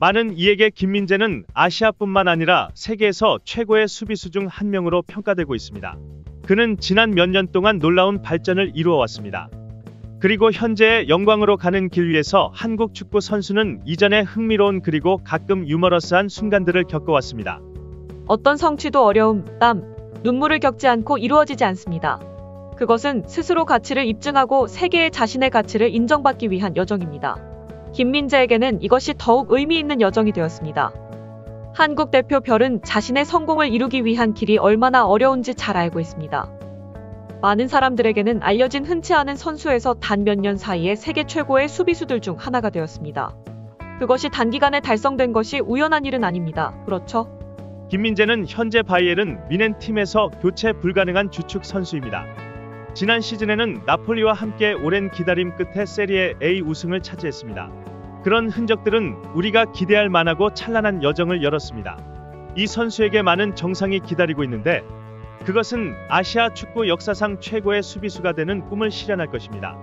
많은 이에게 김민재는 아시아뿐만 아니라 세계에서 최고의 수비수 중 한 명으로 평가되고 있습니다. 그는 지난 몇 년 동안 놀라운 발전을 이루어왔습니다. 그리고 현재의 영광으로 가는 길 위에서 한국 축구 선수는 이전에 흥미로운 그리고 가끔 유머러스한 순간들을 겪어왔습니다. 어떤 성취도 어려움, 땀, 눈물을 겪지 않고 이루어지지 않습니다. 그것은 스스로 가치를 입증하고 세계의 자신의 가치를 인정받기 위한 여정입니다. 김민재에게는 이것이 더욱 의미 있는 여정이 되었습니다. 한국 대표 별은 자신의 성공을 이루기 위한 길이 얼마나 어려운지 잘 알고 있습니다. 많은 사람들에게는 알려진 흔치 않은 선수에서 단 몇 년 사이에 세계 최고의 수비수들 중 하나가 되었습니다. 그것이 단기간에 달성된 것이 우연한 일은 아닙니다. 그렇죠? 김민재는 현재 바이에른 뮌헨 팀에서 교체 불가능한 주축 선수입니다. 지난 시즌에는 나폴리와 함께 오랜 기다림 끝에 세리에 A 우승을 차지했습니다. 그런 흔적들은 우리가 기대할 만하고 찬란한 여정을 열었습니다. 이 선수에게 많은 정상이 기다리고 있는데 그것은 아시아 축구 역사상 최고의 수비수가 되는 꿈을 실현할 것입니다.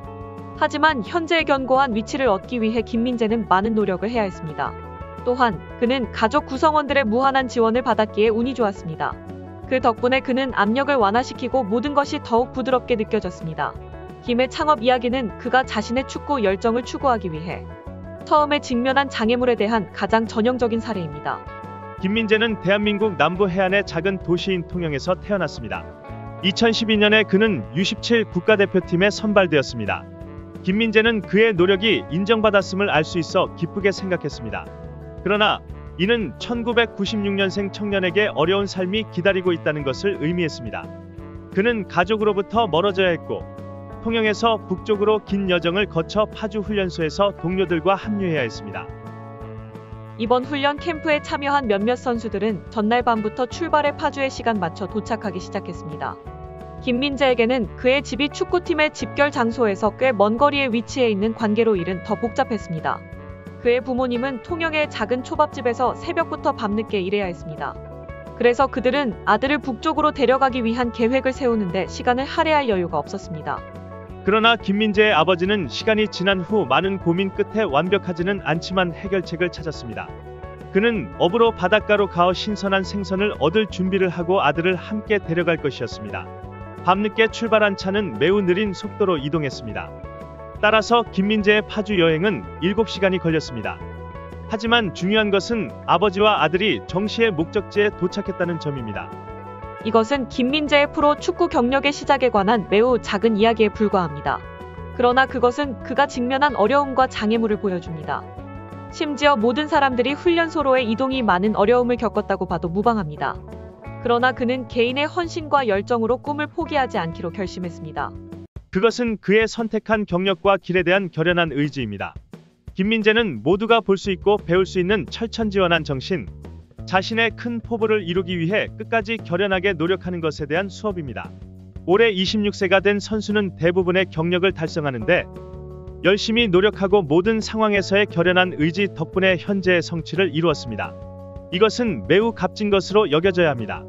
하지만 현재의 견고한 위치를 얻기 위해 김민재는 많은 노력을 해야 했습니다. 또한 그는 가족 구성원들의 무한한 지원을 받았기에 운이 좋았습니다. 그 덕분에 그는 압력을 완화시키고 모든 것이 더욱 부드럽게 느껴졌습니다. 김의 창업 이야기는 그가 자신의 축구 열정을 추구하기 위해 처음에 직면한 장애물에 대한 가장 전형적인 사례입니다. 김민재는 대한민국 남부 해안의 작은 도시인 통영에서 태어났습니다. 2012년에 그는 U17 국가대표팀에 선발되었습니다. 김민재는 그의 노력이 인정받았음을 알 수 있어 기쁘게 생각했습니다. 그러나 이는 1996년생 청년에게 어려운 삶이 기다리고 있다는 것을 의미했습니다. 그는 가족으로부터 멀어져야 했고 통영에서 북쪽으로 긴 여정을 거쳐 파주 훈련소에서 동료들과 합류해야 했습니다. 이번 훈련 캠프에 참여한 몇몇 선수들은 전날 밤부터 출발해 파주에 시간 맞춰 도착하기 시작했습니다. 김민재에게는 그의 집이 축구팀의 집결 장소에서 꽤 먼 거리에 위치해 있는 관계로 일은 더 복잡했습니다. 그의 부모님은 통영의 작은 초밥집에서 새벽부터 밤늦게 일해야 했습니다. 그래서 그들은 아들을 북쪽으로 데려가기 위한 계획을 세우는데 시간을 할애할 여유가 없었습니다. 그러나 김민재의 아버지는 시간이 지난 후 많은 고민 끝에 완벽하지는 않지만 해결책을 찾았습니다. 그는 업으로 바닷가로 가어 신선한 생선을 얻을 준비를 하고 아들을 함께 데려갈 것이었습니다. 밤늦게 출발한 차는 매우 느린 속도로 이동했습니다. 따라서 김민재의 파주 여행은 7시간이 걸렸습니다. 하지만 중요한 것은 아버지와 아들이 정시의 목적지에 도착했다는 점입니다. 이것은 김민재의 프로 축구 경력의 시작에 관한 매우 작은 이야기에 불과합니다. 그러나 그것은 그가 직면한 어려움과 장애물을 보여줍니다. 심지어 모든 사람들이 훈련소로의 이동이 많은 어려움을 겪었다고 봐도 무방합니다. 그러나 그는 개인의 헌신과 열정으로 꿈을 포기하지 않기로 결심했습니다. 그것은 그의 선택한 경력과 길에 대한 결연한 의지입니다. 김민재는 모두가 볼 수 있고 배울 수 있는 철천지원한 정신, 자신의 큰 포부를 이루기 위해 끝까지 결연하게 노력하는 것에 대한 수업입니다. 올해 26세가 된 선수는 대부분의 경력을 달성하는데 열심히 노력하고 모든 상황에서의 결연한 의지 덕분에 현재의 성취를 이루었습니다. 이것은 매우 값진 것으로 여겨져야 합니다.